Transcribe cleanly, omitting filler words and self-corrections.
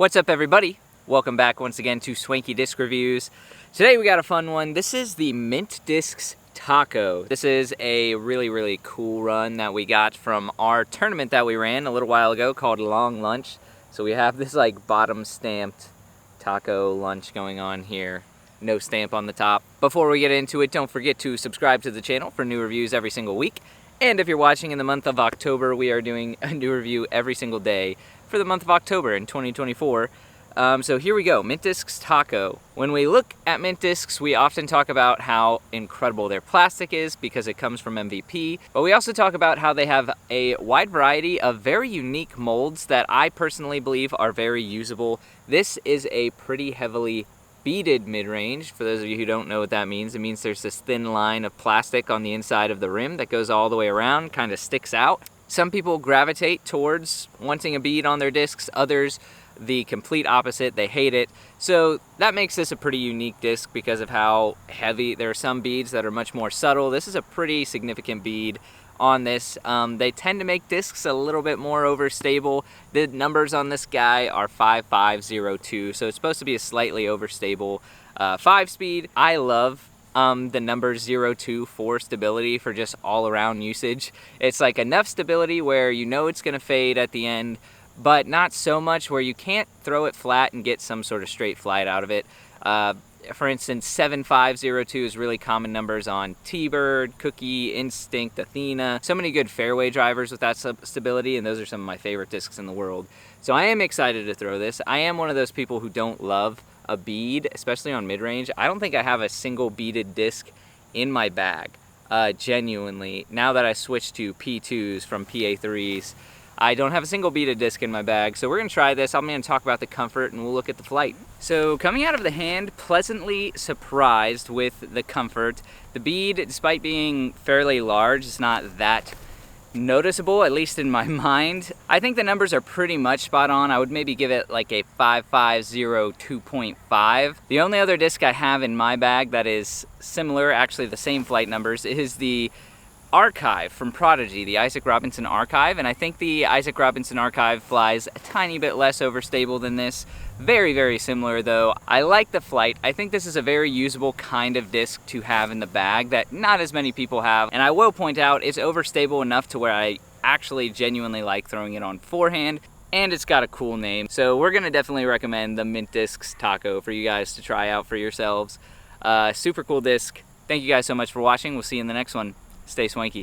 What's up, everybody? Welcome back once again to Swanky Disc Reviews. Today we got a fun one. This is the Mint Discs Taco. This is a really cool run that we got from our tournament that we ran a little while ago called Long Lunch. So we have this like bottom stamped taco lunch going on here. No stamp on the top. Before we get into it, don't forget to subscribe to the channel for new reviews every single week. And if you're watching in the month of October, we are doing a new review every single day for the month of October in 2024. So here we go, Mint Discs Taco. When we look at Mint Discs, we often talk about how incredible their plastic is because it comes from MVP, but we also talk about how they have a wide variety of very unique molds that I personally believe are very usable. This is a pretty heavily beaded mid-range. For those of you who don't know what that means, it means there's this thin line of plastic on the inside of the rim that goes all the way around, kind of sticks out. Some people gravitate towards wanting a bead on their discs, others the complete opposite, they hate it. So that makes this a pretty unique disc because of how heavy. There are some beads that are much more subtle. This is a pretty significant bead on this. They tend to make discs a little bit more overstable. The numbers on this guy are 5502, so it's supposed to be a slightly overstable 5-speed. I love the number 02 for stability for just all around usage. It's like enough stability where you know it's gonna fade at the end, but not so much where you can't throw it flat and get some sort of straight flight out of it. For instance, 7502 is really common numbers on T-Bird, Cookie, Instinct, Athena. So many good fairway drivers with that stability, and those are some of my favorite discs in the world. So I am excited to throw this. I am one of those people who don't love a bead, especially on mid-range. I don't think I have a single beaded disc in my bag, genuinely. Now that I switched to P2s from PA3s, I don't have a single beaded disc in my bag, so we're gonna try this. I'm gonna talk about the comfort and we'll look at the flight. So coming out of the hand, pleasantly surprised with the comfort. The bead, despite being fairly large, is not that noticeable, at least in my mind. I think the numbers are pretty much spot on. I would maybe give it like a 5502.5. The only other disc I have in my bag that is similar, actually the same flight numbers, is the Archive from Prodigy, the Isaac Robinson Archive, and I think the Isaac Robinson Archive flies a tiny bit less overstable than this. Very similar though. I like the flight. I think this is a very usable kind of disc to have in the bag that not as many people have, and I will point out it's overstable enough to where I actually genuinely like throwing it on forehand, and it's got a cool name. So we're gonna definitely recommend the Mint Discs Taco for you guys to try out for yourselves. Super cool disc. Thank you guys so much for watching. We'll see you in the next one. Stay swanky.